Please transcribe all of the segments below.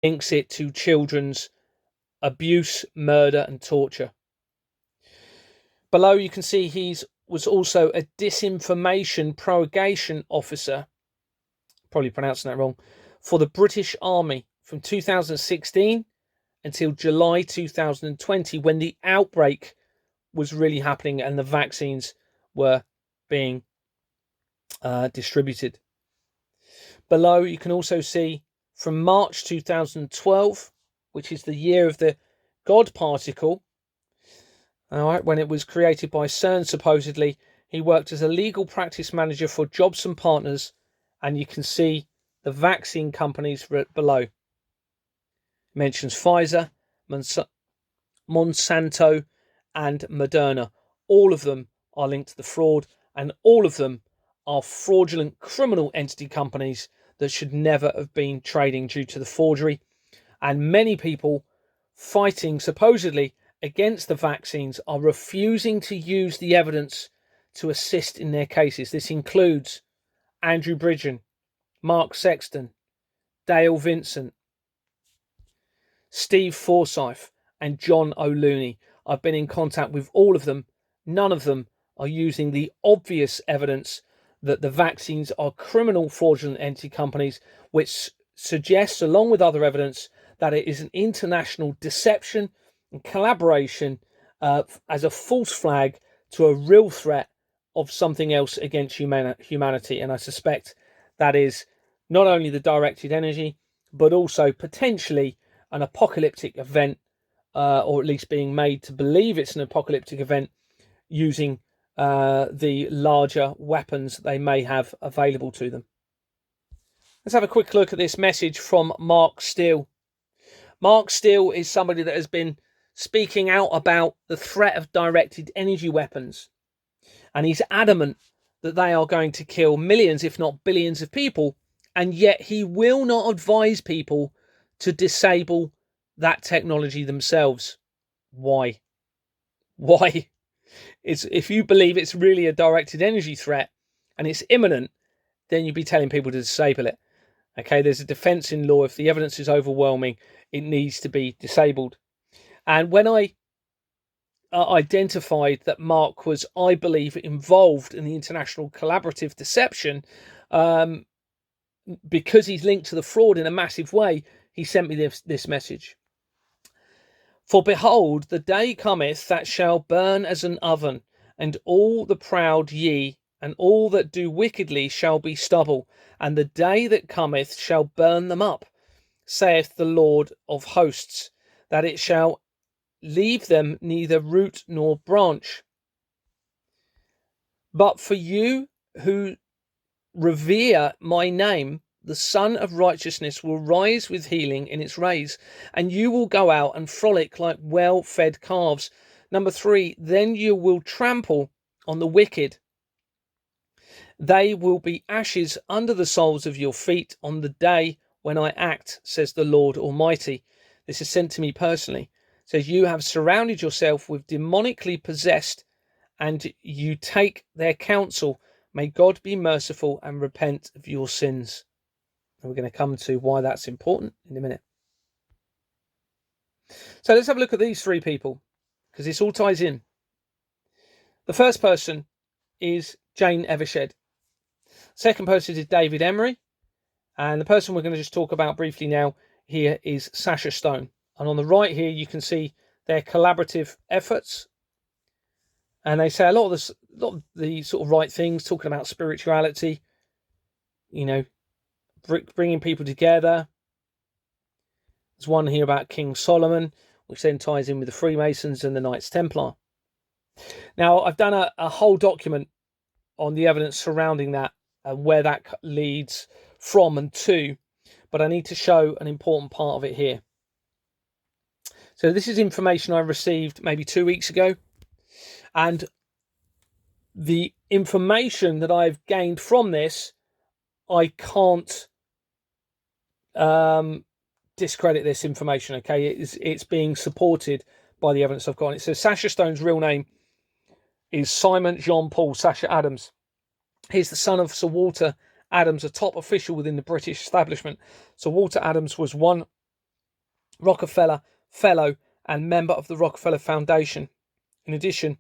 links it to children's abuse, murder, and torture. Below you can see he was also a disinformation propagation officer, probably pronouncing that wrong, for the British Army from 2016 until July 2020, when the outbreak was really happening and the vaccines were being distributed. Below you can also see from March 2012, which is the year of the God particle, all right, when it was created by CERN, supposedly, he worked as a legal practice manager for Jobson Partners, and you can see the vaccine companies below. It mentions Pfizer, Monsanto, and Moderna. All of them are linked to the fraud, and all of them are fraudulent criminal entity companies that should never have been trading due to the forgery. And many people fighting supposedly against the vaccines are refusing to use the evidence to assist in their cases. This includes Andrew Bridgen, Mark Sexton, Dale Vincent, Steve Forsyth, and John O'Looney. I've been in contact with all of them. None of them are using the obvious evidence that the vaccines are criminal fraudulent entity companies, which suggests, along with other evidence, that it is an international deception and collaboration as a false flag to a real threat of something else against humanity. And I suspect that is not only the directed energy, but also potentially an apocalyptic event, or at least being made to believe it's an apocalyptic event using the larger weapons they may have available to them. Let's have a quick look at this message from Mark Steele. Mark Steele is somebody that has been speaking out about the threat of directed energy weapons. And he's adamant that they are going to kill millions, if not billions of people. And yet he will not advise people to disable that technology themselves. Why? Why? If you believe it's really a directed energy threat and it's imminent, then you'd be telling people to disable it. Okay, there's a defense in law. If the evidence is overwhelming, it needs to be disabled. And when I identified that Mark was, I believe, involved in the international collaborative deception, because he's linked to the fraud in a massive way, he sent me this message. For behold, the day cometh that shall burn as an oven, and all the proud ye, and all that do wickedly shall be stubble, and the day that cometh shall burn them up, saith the Lord of hosts, that it shall leave them neither root nor branch. But for you who revere my name, the Sun of Righteousness will rise with healing in its rays, and you will go out and frolic like well-fed calves. Number 3, then you will trample on the wicked. They will be ashes under the soles of your feet on the day when I act, says the Lord Almighty. This is sent to me personally. It says, you have surrounded yourself with demonically possessed, and you take their counsel. May God be merciful and repent of your sins. And we're going to come to why that's important in a minute. So let's have a look at these 3 people, because this all ties in. The first person is Jane Evershed. Second person is David Emery. And the person we're going to just talk about briefly now here is Sasha Stone. And on the right here, you can see their collaborative efforts. And they say a lot of the sort of right things, talking about spirituality, bringing people together. There's one here about King Solomon, which then ties in with the Freemasons and the Knights Templar. Now, I've done a whole document on the evidence surrounding that and where that leads from and to, but I need to show an important part of it here. So this is information I received maybe 2 weeks ago, and the information that I've gained from this, I can't discredit this information. Okay, it's being supported by the evidence I've got. It says Sasha Stone's real name is Simon Jean Paul Sasha Adams. He's the son of Sir Walter Adams, a top official within the British establishment. Sir Walter Adams was one Rockefeller Fellow and member of the Rockefeller Foundation. In addition,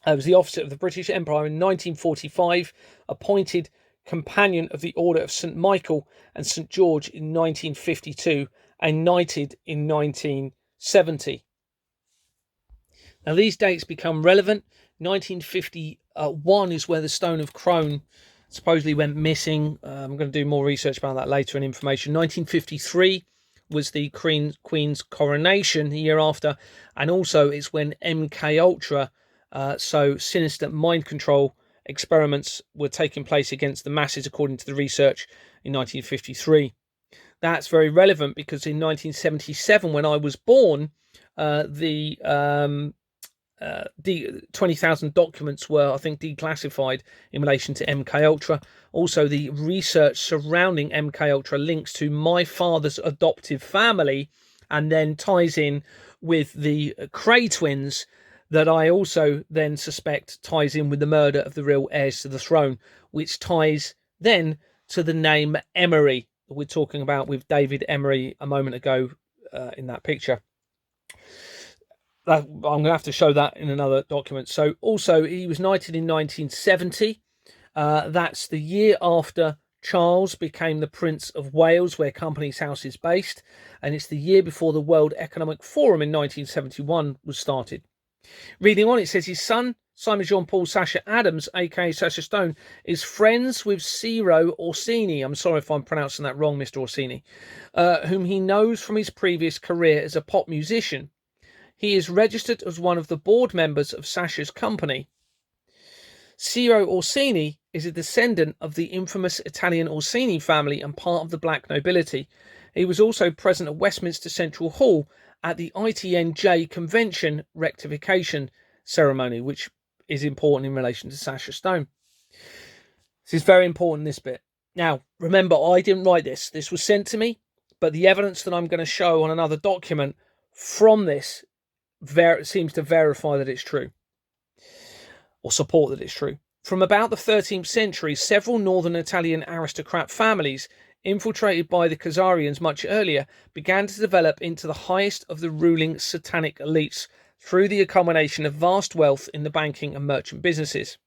was the officer of the British Empire in 1945, appointed Companion of the Order of St. Michael and St. George in 1952, and knighted in 1970. Now, these dates become relevant. 1951 is where the Stone of Crone supposedly went missing. I'm going to do more research about that later in information. 1953 was the Queen's coronation the year after, and also it's when MK Ultra, so sinister mind control experiments, were taking place against the masses, according to the research in 1953. That's very relevant because in 1977, when I was born, the 20,000 documents were, I think, declassified in relation to MK Ultra. Also, the research surrounding MK Ultra links to my father's adoptive family, and then ties in with the Cray twins, that I also then suspect ties in with the murder of the real heirs to the throne, which ties then to the name Emery that we're talking about with David Emery a moment ago in that picture. I'm going to have to show that in another document. So also, he was knighted in 1970. That's the year after Charles became the Prince of Wales, where Companies House is based. And it's the year before the World Economic Forum in 1971 was started. Reading on, it says his son, Simon Jean-Paul Sacha Adams, aka Sacha Stone, is friends with Ciro Orsini. I'm sorry if I'm pronouncing that wrong, Mr. Orsini, whom he knows from his previous career as a pop musician. He is registered as one of the board members of Sacha's company. Ciro Orsini is a descendant of the infamous Italian Orsini family and part of the black nobility. He was also present at Westminster Central Hall at the ITNJ Convention rectification ceremony, which is important in relation to Sacha Stone. This is very important, this bit. Now, remember, I didn't write this. This was sent to me, but the evidence that I'm going to show on another document from this seems to verify that it's true, or support that it's true. From about the 13th century, several northern Italian aristocrat families, infiltrated by the Khazarians much earlier, began to develop into the highest of the ruling Satanic elites through the accumulation of vast wealth in the banking and merchant businesses.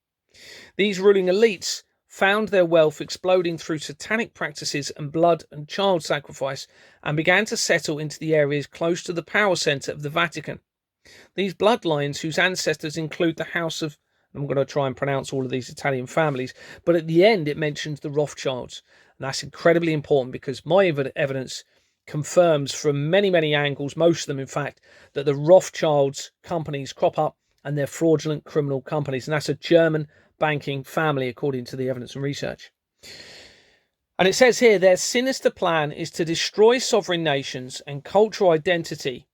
These ruling elites found their wealth exploding through satanic practices and blood and child sacrifice, and began to settle into the areas close to the power centre of the Vatican. These bloodlines, whose ancestors include the house of, I'm going to try and pronounce all of these Italian families, but at the end it mentions the Rothschilds. And that's incredibly important because my evidence confirms from many, many angles, most of them in fact, that the Rothschilds companies crop up and they're fraudulent criminal companies. And that's a German banking family, according to the evidence and research. And it says here, their sinister plan is to destroy sovereign nations and cultural identity,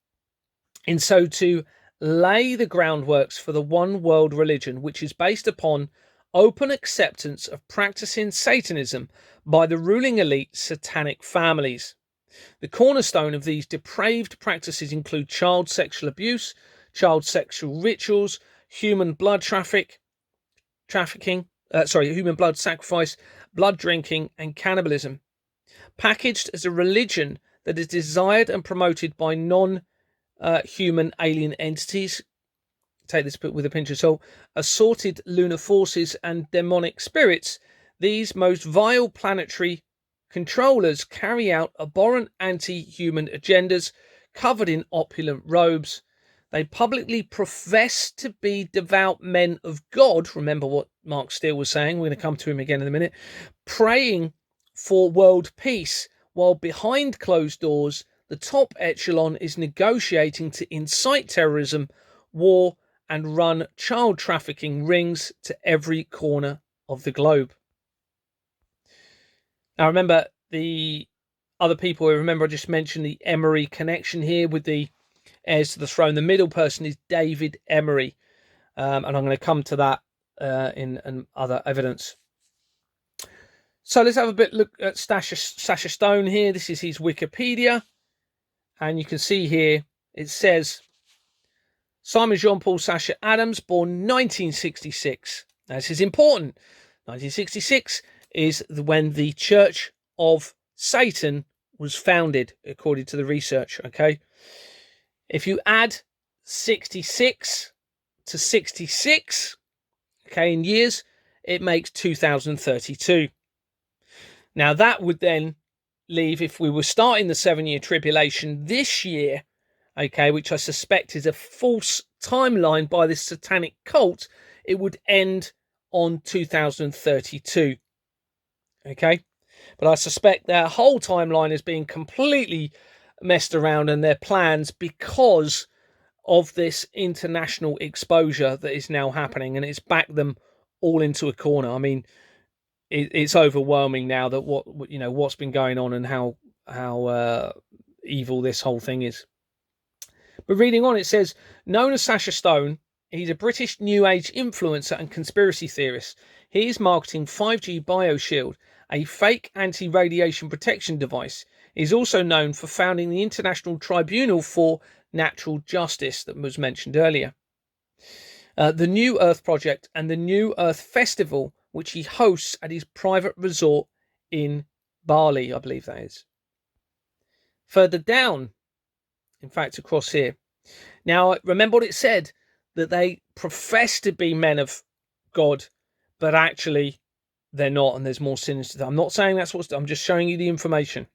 and so to lay the groundworks for the one world religion, which is based upon open acceptance of practicing Satanism by the ruling elite satanic families. The cornerstone of these depraved practices include child sexual abuse, child sexual rituals, human blood human blood sacrifice, blood drinking, and cannibalism. Packaged as a religion that is desired and promoted by non-human alien entities, take this with a pinch of salt, assorted lunar forces and demonic spirits, these most vile planetary controllers carry out abhorrent anti-human agendas covered in opulent robes. They publicly profess to be devout men of God. Remember what Mark Steele was saying. We're going to come to him again in a minute. Praying for world peace, while behind closed doors, the top echelon is negotiating to incite terrorism, war, and run child trafficking rings to every corner of the globe. Now, remember the other people. Remember, I just mentioned the Emery connection here with the heirs to the throne. The middle person is David Emery, and I'm going to come to that in other evidence. So let's have a bit look at Sacha Stone here. This is his Wikipedia, and you can see here it says Simon Jean-Paul Sacha Adams, born 1966. Now, this is important. 1966 is when the Church of Satan was founded, according to the research, okay? If you add 66 to 66, okay, in years, it makes 2032. Now, that would then leave, if we were starting the 7-year tribulation this year, okay, which I suspect is a false timeline by this satanic cult, it would end on 2032, okay? But I suspect their whole timeline is being completely messed around and their plans because of this international exposure that is now happening, and it's backed them all into a corner. I mean, it's overwhelming now that what's been going on and how evil this whole thing is. But reading on, it says, known as Sasha Stone, he's a British New Age influencer and conspiracy theorist. He is marketing 5G BioShield, a fake anti-radiation protection device. He's also known for founding the International Tribunal for Natural Justice that was mentioned earlier, the New Earth Project, and the New Earth Festival, which he hosts at his private resort in Bali, I believe that is. Further down, in fact, across here. Now, remember what it said, that they profess to be men of God, but actually they're not, and there's more sinister. I'm not saying that's I'm just showing you the information.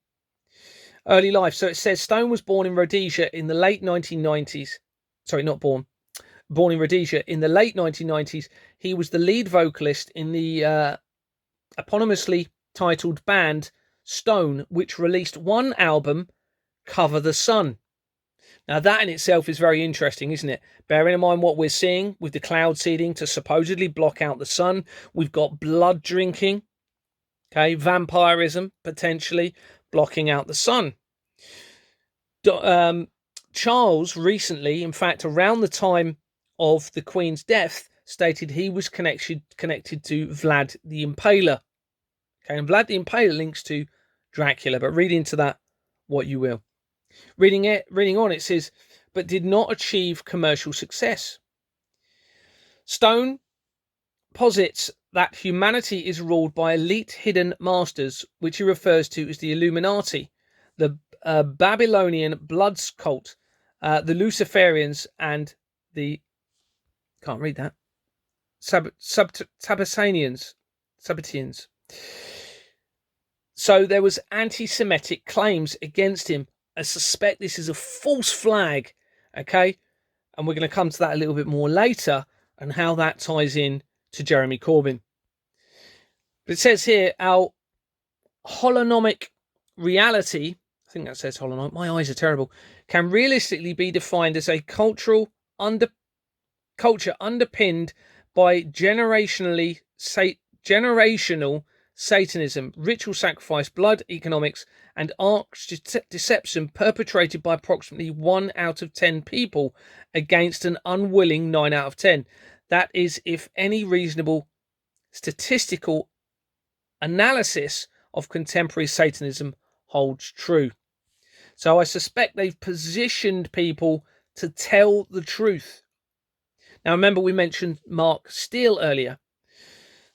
Early life. So it says Stone was born in Rhodesia in the late 1990s. Sorry, not born. Born in Rhodesia in the late 1990s. He was the lead vocalist in the eponymously titled band Stone, which released one album, Cover the Sun. Now, that in itself is very interesting, isn't it? Bearing in mind what we're seeing with the cloud seeding to supposedly block out the sun. We've got blood drinking, okay, vampirism, potentially blocking out the sun. Charles recently, in fact, around the time of the Queen's death, stated he was connected to Vlad the Impaler. Okay, and Vlad the Impaler links to Dracula, but read into that what you will. Reading on, it says, but did not achieve commercial success. Stone posits that humanity is ruled by elite hidden masters, which he refers to as the Illuminati, the Babylonian Bloods cult, the Luciferians, and the Sabbatinians. So there was anti-Semitic claims against him. I suspect this is a false flag, okay? And we're going to come to that a little bit more later and how that ties in to Jeremy Corbyn. But it says here, our holonomic reality, I think that says holonomic, my eyes are terrible, can realistically be defined as a culture underpinned by generational Satanism, ritual sacrifice, blood economics, and arch deception perpetrated by approximately 1 out of 10 people against an unwilling 9 out of 10. That is, if any reasonable statistical analysis of contemporary Satanism holds true. So I suspect they've positioned people to tell the truth. Now, remember, we mentioned Mark Steele earlier.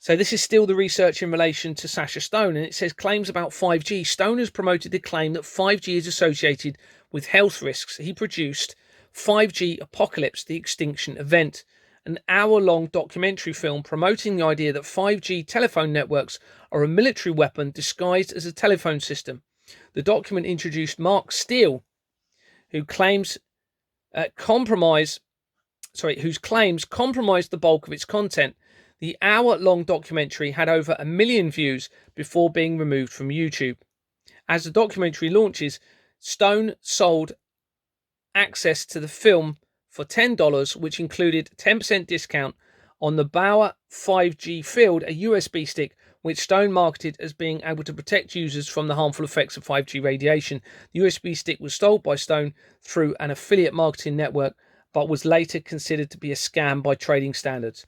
So this is still the research in relation to Sasha Stone, and it says claims about 5G. Stone has promoted the claim that 5G is associated with health risks. He produced 5G Apocalypse, the Extinction Event, an hour-long documentary film promoting the idea that 5G telephone networks are a military weapon disguised as a telephone system. The document introduced Mark Steele, whose claims compromised the bulk of its content. The hour-long documentary had over 1 million views before being removed from YouTube. As the documentary launches, Stone sold access to the film for $10, which included 10% discount on the Bauer 5G Field, a USB stick, which Stone marketed as being able to protect users from the harmful effects of 5G radiation. The USB stick was sold by Stone through an affiliate marketing network, but was later considered to be a scam by trading standards.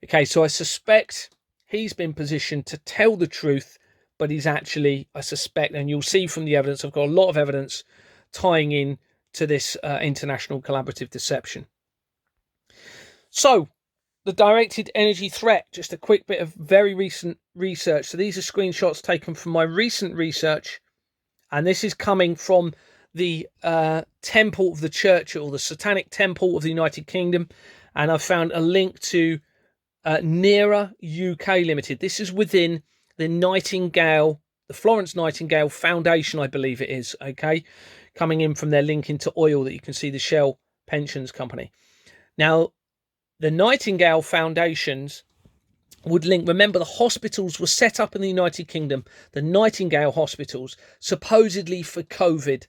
Okay, so I suspect he's been positioned to tell the truth, but he's actually, I suspect, and you'll see from the evidence, I've got a lot of evidence tying in to this international collaborative deception. So, the directed energy threat, just a quick bit of very recent research. So these are screenshots taken from my recent research And this is coming from the temple of the church, or the Satanic temple of the United Kingdom. And I've found a link to NERA UK Limited. This is within the Nightingale, the Florence Nightingale Foundation, I believe it is, okay? Coming in from their link into oil that you can see, the Shell Pensions Company. Now, the Nightingale Foundations would link, remember, the hospitals were set up in the United Kingdom, the Nightingale hospitals, supposedly for COVID,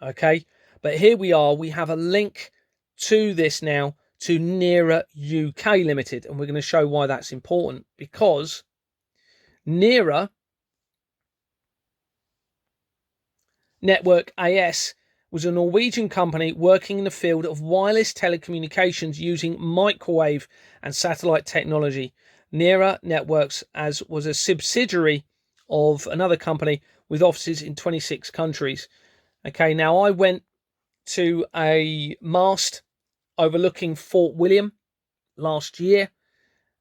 okay? But here we are, we have a link to this now, to NERA UK Limited, and we're going to show why that's important, because NERA Network AS was a Norwegian company working in the field of wireless telecommunications using microwave and satellite technology. NERA Networks was a subsidiary of another company with offices in 26 countries. Okay, now I went to a mast overlooking Fort William last year.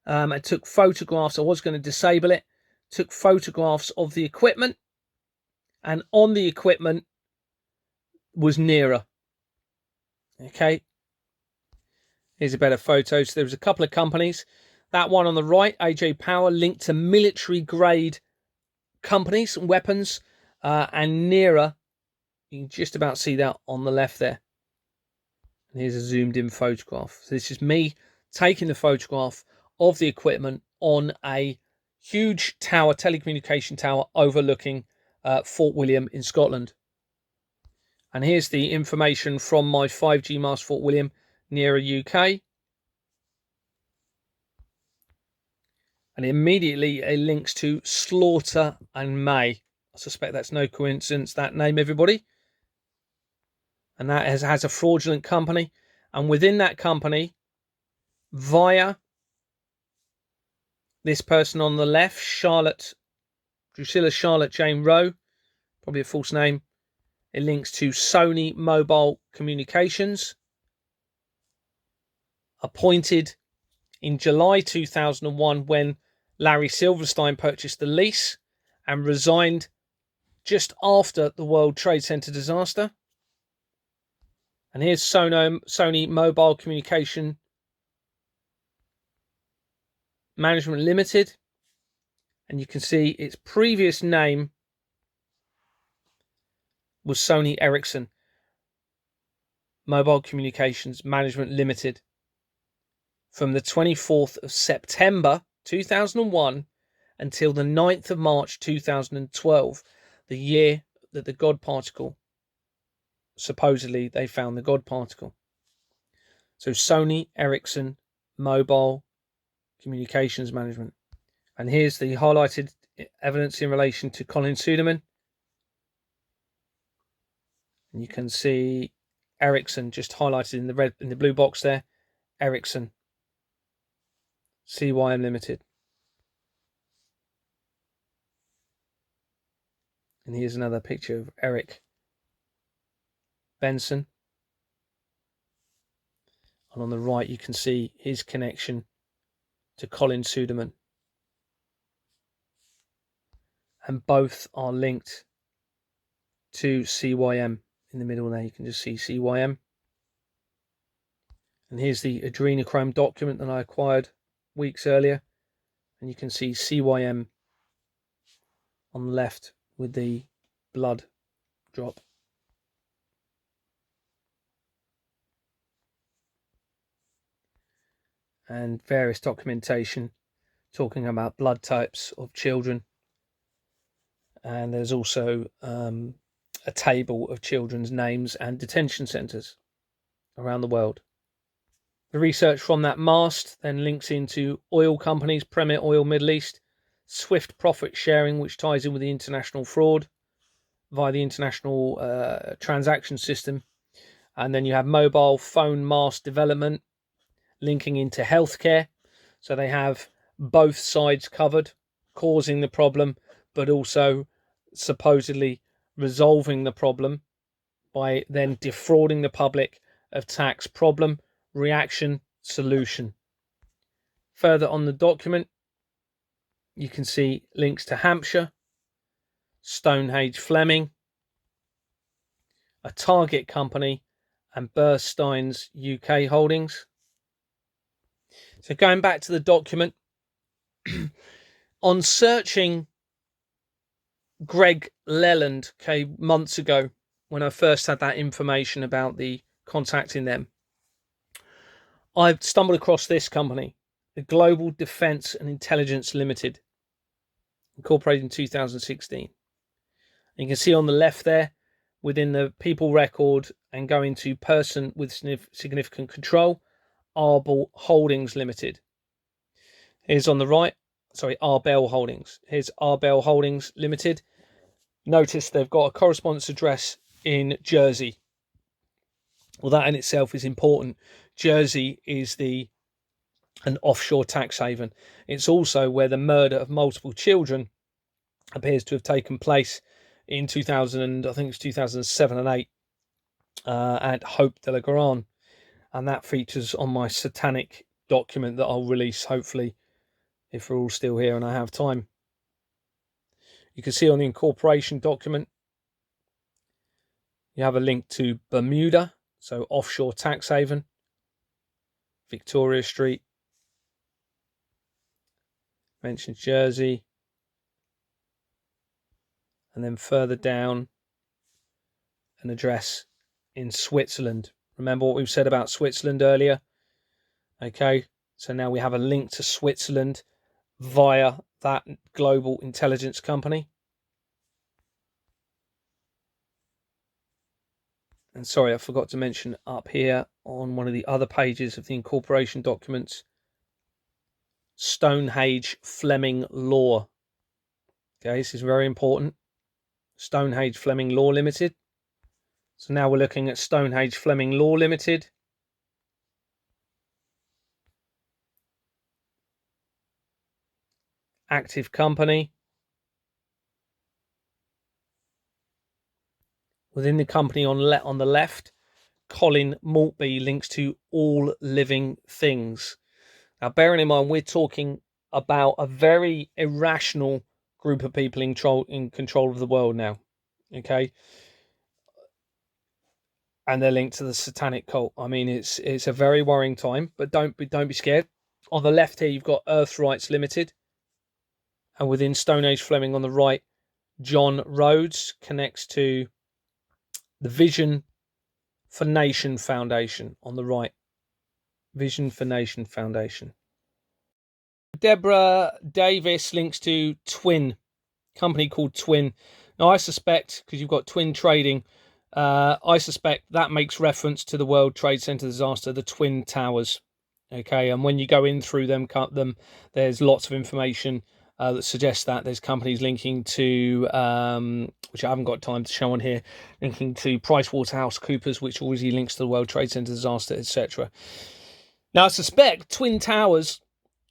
I took photographs. I was going to disable it. Took photographs of the equipment, and on the equipment was NERA. Okay, here's a better photo. So there was a couple of companies. That one on the right, AJ Power, linked to military grade companies and weapons, and NERA, you can just about see that on the left there. And here's a zoomed in photograph. So this is me taking the photograph of the equipment on a huge tower, telecommunication tower, overlooking Fort William in Scotland. And here's the information from my 5G mast, Fort William, NERA UK. And immediately it links to Slaughter and May. I suspect that's no coincidence, that name, everybody. And that has a fraudulent company. And within that company, via this person on the left, Drusilla Charlotte Jane Rowe, probably a false name, it links to Sony Mobile Communications, appointed in July 2001 when Larry Silverstein purchased the lease and resigned just after the World Trade Center disaster. And here's Sony Mobile Communication Management Limited. And you can see its previous name was Sony Ericsson Mobile Communications Management Limited. From the 24th of September 2001 until the 9th of March 2012, the year that the God particle, supposedly they found the God particle. So Sony Ericsson Mobile Communications Management. And here's the highlighted evidence in relation to Colin Suderman. And you can see Ericsson just highlighted in the blue box there. Ericsson CYM Limited. And here's another picture of Eric Benson. And on the right, you can see his connection to Colin Suderman. And both are linked to CYM. In the middle there, you can just see CYM. And here's the adrenochrome document that I acquired weeks earlier. And you can see CYM on the left with the blood drop. And various documentation talking about blood types of children. And there's also a table of children's names and detention centres around the world. The research from that mast then links into oil companies, Premier Oil Middle East, swift profit sharing, which ties in with the international fraud via the international transaction system. And then you have mobile phone mast development linking into healthcare. So they have both sides covered, causing the problem, but also supposedly resolving the problem by then defrauding the public of tax. Problem, reaction, solution. Further on the document, you can see links to Hampshire, Stonehenge Fleming, a Target company, and Bernstein's UK holdings. So going back to the document, on searching Greg Leland months ago, when I first had that information about the contacting them, I stumbled across this company, the Global Defence and Intelligence Limited, incorporated in 2016. And you can see on the left there, within the people record and going to person with significant control, Arbel Holdings Limited. Here's on the right, Arbel Holdings. Here's Arbel Holdings Limited. Notice they've got a correspondence address in Jersey. Well, that in itself is important. Jersey is an offshore tax haven. It's also where the murder of multiple children appears to have taken place in 2007 and 8 at Hope de la Grande. And that features on my Satanic document that I'll release, hopefully, if we're all still here and I have time. You can see on the incorporation document, you have a link to Bermuda, so offshore tax haven, Victoria Street, mentions Jersey, and then further down, an address in Switzerland. Remember what we've said about Switzerland earlier? Okay, so now we have a link to Switzerland via that global intelligence company. And sorry, I forgot to mention up here on one of the other pages of the incorporation documents, Stonehage Fleming Law. Okay, this is very important. Stonehage Fleming Law Limited. So now we're looking at Stonehage Fleming Law Limited. Active company. Within the company on the left, Colin Maltby links to All Living Things. Now, bearing in mind, we're talking about a very irrational group of people in control of the world now. Okay, and they're linked to the Satanic cult. I mean, it's a very worrying time, but don't be scared. On the left here, you've got Earth Rights Limited, and within Stonehage Fleming on the right, John Rhodes connects to the Vision for Nation Foundation on the right. Vision for Nation Foundation. Deborah Davis links to Twin, company called Twin. Now, I suspect, because you've got Twin Trading, I suspect that makes reference to the World Trade Center disaster, the Twin Towers. Okay, and when you go in through them, there's lots of information that suggests that there's companies linking to, which I haven't got time to show on here, linking to PricewaterhouseCoopers, which already links to the World Trade Center disaster, etc. Now, I suspect Twin Towers,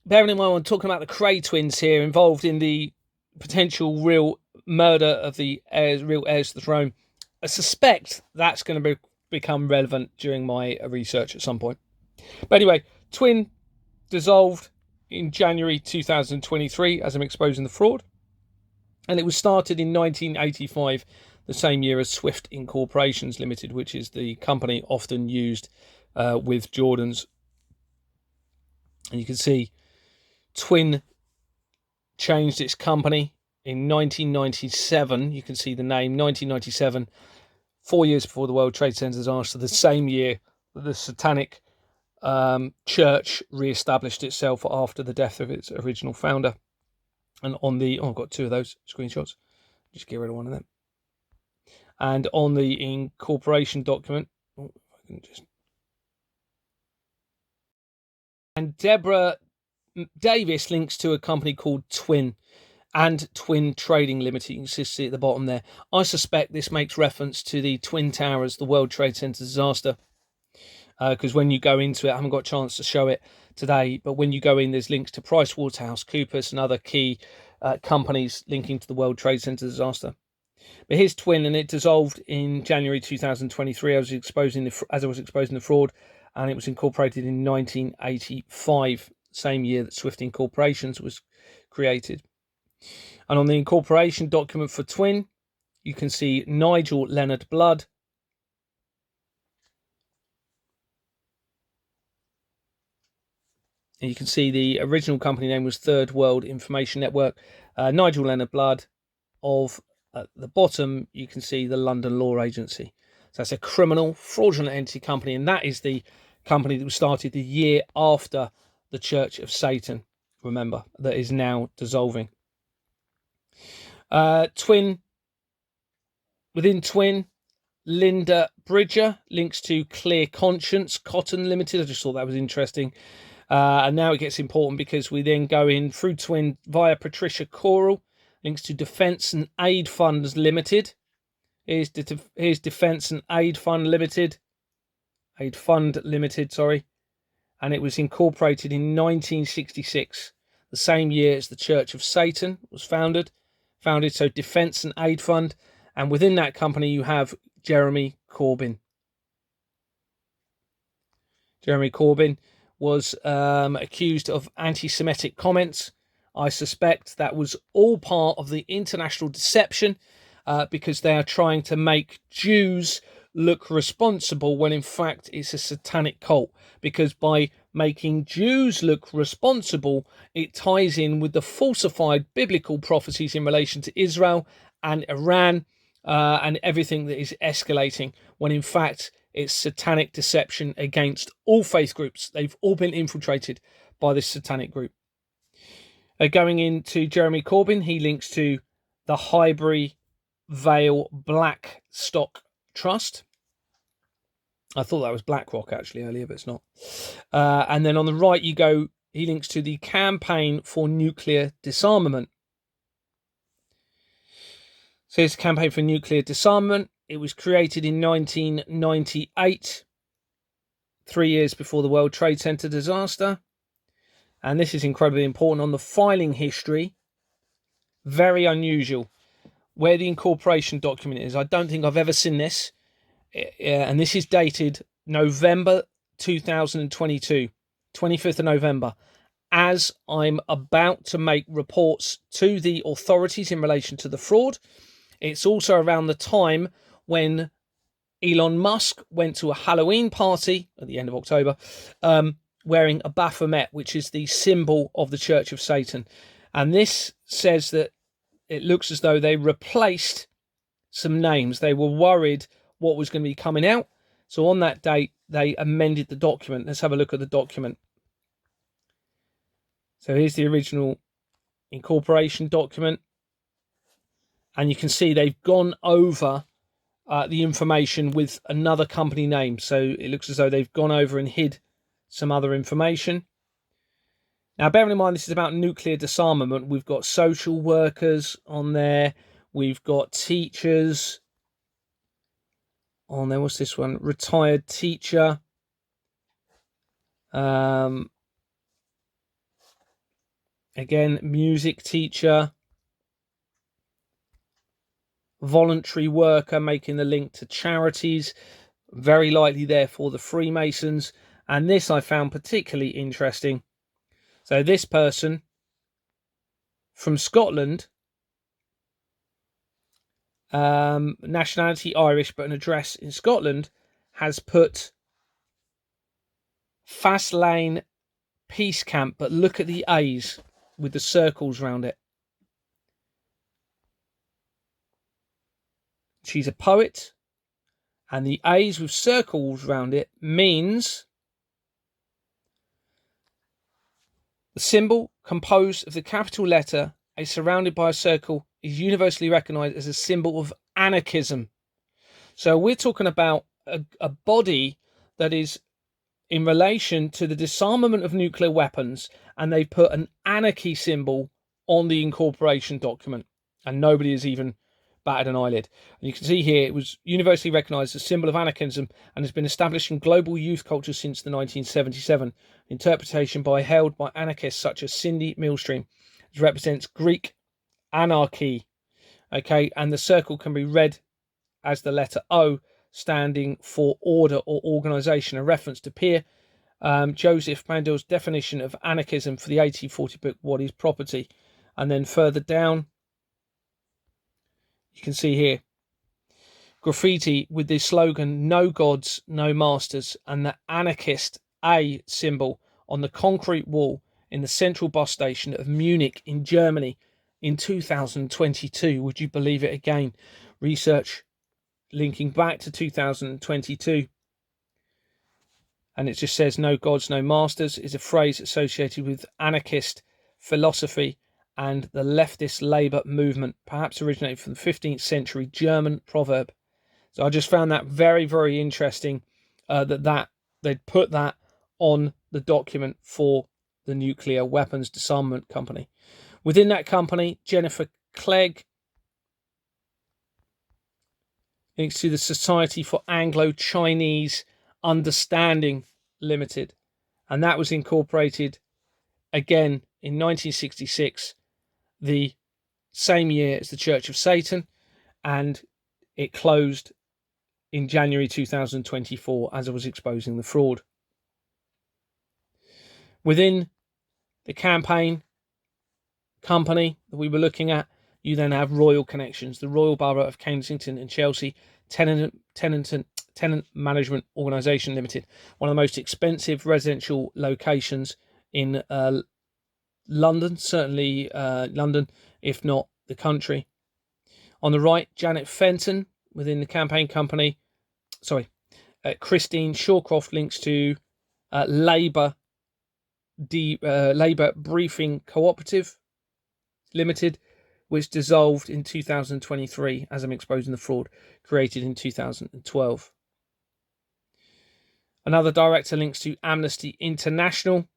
bearing in mind I'm talking about the Cray twins here, involved in the potential real murder of the real heirs to the throne, I suspect that's going to become relevant during my research at some point. But anyway, Twin dissolved in January 2023 as I'm exposing the fraud. And it was started in 1985, the same year as Swift Incorporations Limited, which is the company often used with Jordans. And you can see Twin changed its company in 1997. You can see the name, 1997, 4 years before the World Trade Center disaster, the same year that the Satanic church re-established itself after the death of its original founder. And on the, I've got two of those screenshots. Just get rid of one of them. And on the incorporation document, and Deborah Davis links to a company called Twin and Twin Trading Limited. You can see at the bottom there. I suspect this makes reference to the Twin Towers, the World Trade Center disaster. Because when you go into it, I haven't got a chance to show it today, but when you go in, there's links to PricewaterhouseCoopers and other key companies linking to the World Trade Center disaster. But here's Twin, and it dissolved in January 2023 as I was exposing the fraud, and it was incorporated in 1985, same year that Swift Incorporations was created. And on the incorporation document for Twin, you can see Nigel Leonard Blood, And you can see the original company name was Third World Information Network. Nigel Leonard Blood. At the bottom, you can see the London Law Agency. So that's a criminal, fraudulent entity company, and that is the company that was started the year after the Church of Satan, remember, that is now dissolving. Within Twin, Linda Bridger links to Clear Conscience Cotton Limited. I just thought that was interesting. And now it gets important because we then go in through Twin via Patricia Coral, links to Defence and Aid Funds Limited. Here's Defence and Aid Fund Limited. And it was incorporated in 1966, the same year as the Church of Satan was founded. So Defence and Aid Fund. And within that company, you have Jeremy Corbyn. Jeremy Corbyn was accused of anti-Semitic comments. I suspect that was all part of the international deception because they are trying to make Jews look responsible when in fact it's a satanic cult. Because by making Jews look responsible, it ties in with the falsified biblical prophecies in relation to Israel and Iran and everything that is escalating, when in fact it's satanic deception against all faith groups. They've all been infiltrated by this satanic group. Going into Jeremy Corbyn, he links to the Highbury Vale Blackstock Trust. I thought that was BlackRock actually earlier, but it's not. And then on the right you go, he links to the Campaign for Nuclear Disarmament. So here's the Campaign for Nuclear Disarmament. It was created in 1998, 3 years before the World Trade Center disaster. And this is incredibly important on the filing history. Very unusual. Where the incorporation document is. I don't think I've ever seen this. And this is dated November 2022, 25th of November. As I'm about to make reports to the authorities in relation to the fraud. It's also around the time when Elon Musk went to a Halloween party at the end of October, wearing a Baphomet, which is the symbol of the Church of Satan. And this says that it looks as though they replaced some names. They were worried what was going to be coming out. So on that date, they amended the document. Let's have a look at the document. So here's the original incorporation document. And you can see they've gone over the information with another company name. So it looks as though they've gone over and hid some other information. Now, bearing in mind this is about nuclear disarmament, we've got social workers on there. We've got teachers on there. What's this one? Retired teacher. Again, music teacher. Voluntary worker, making the link to charities, very likely therefore the Freemasons. And this I found particularly interesting. So this person from Scotland, nationality Irish but an address in Scotland, has put Fastlane Peace Camp, but look at the A's with the circles around it. She's a poet, and the A's with circles around it means the symbol composed of the capital letter A surrounded by a circle is universally recognized as a symbol of anarchism. So we're talking about a body that is in relation to the disarmament of nuclear weapons, and they've put an anarchy symbol on the incorporation document, and nobody has even batted an eyelid. And you can see here it was universally recognized as a symbol of anarchism and has been established in global youth culture since the 1977. Interpretation held by anarchists such as Cindy Millstream. It represents Greek anarchy. Okay, and the circle can be read as the letter O, standing for order or organization, a reference to Pierre Joseph Mandel's definition of anarchism for the 1840 book What is Property. And then further down, you can see here graffiti with the slogan "No Gods, No Masters," and the anarchist A symbol on the concrete wall in the central bus station of Munich in Germany in 2022. Would you believe it? Again, research linking back to 2022. And it just says, "No gods, no masters" is a phrase associated with anarchist philosophy and the leftist labour movement, perhaps originated from the 15th century German proverb. So I just found that very, very interesting that they'd put that on the document for the Nuclear Weapons Disarmament Company. Within that company, Jennifer Clegg links to the Society for Anglo-Chinese Understanding Limited, and that was incorporated again in 1966, the same year as the Church of Satan, and it closed in January 2024 as I was exposing the fraud. Within the campaign company that we were looking at, you then have Royal Connections, the Royal Borough of Kensington and Chelsea Tenant Management Organisation Limited, one of the most expensive residential locations in London, certainly London, if not the country. On the right, Janet Fenton within the campaign company. Christine Shawcroft links to Labour Briefing Cooperative Limited, which dissolved in 2023 as I'm exposing the fraud, created in 2012. Another director links to Amnesty International,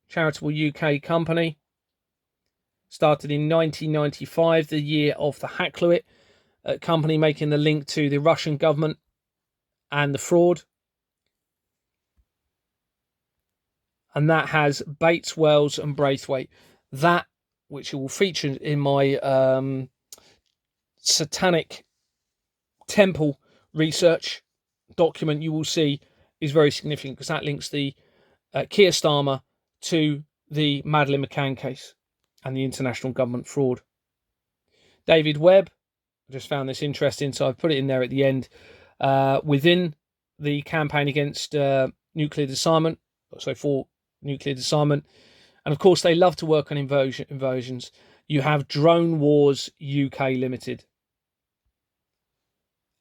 charitable UK company, started in 1995, the year of the Hackluit company, making the link to the Russian government and the fraud. And that has Bates, Wells and Braithwaite. That, which will feature in my Satanic Temple research document, you will see is very significant because that links the Keir Starmer to the Madeleine McCann case and the international government fraud. David Webb, I just found this interesting, so I've put it in there at the end. Within the campaign against nuclear disarmament, so for nuclear disarmament, and of course they love to work on inversions. You have Drone Wars UK Limited,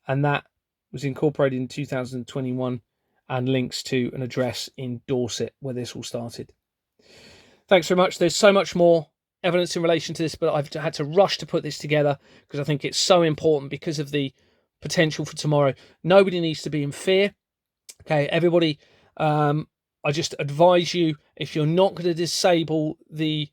and that was incorporated in 2021 and links to an address in Dorset where this all started. Thanks very much. There's so much more evidence in relation to this, but I've had to rush to put this together because I think it's so important because of the potential for tomorrow. Nobody needs to be in fear. Okay, everybody, I just advise you, if you're not going to disable the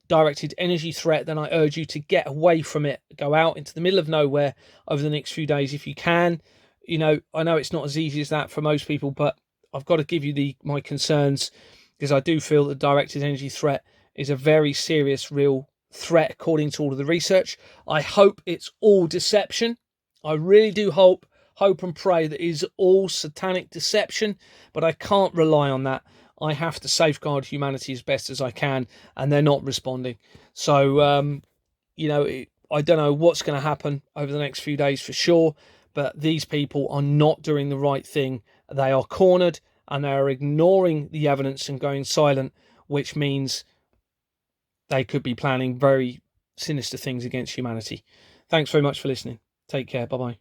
directed energy threat, then I urge you to get away from it. Go out into the middle of nowhere over the next few days if you can. You know, I know it's not as easy as that for most people, but I've got to give you my concerns because I do feel that directed energy threat is a very serious, real threat according to all of the research. I hope it's all deception. I really do hope and pray that it is all satanic deception, but I can't rely on that. I have to safeguard humanity as best as I can, and they're not responding. So, you know, I don't know what's going to happen over the next few days for sure, but these people are not doing the right thing. They are cornered and they are ignoring the evidence and going silent, which means they could be planning very sinister things against humanity. Thanks very much for listening. Take care. Bye-bye.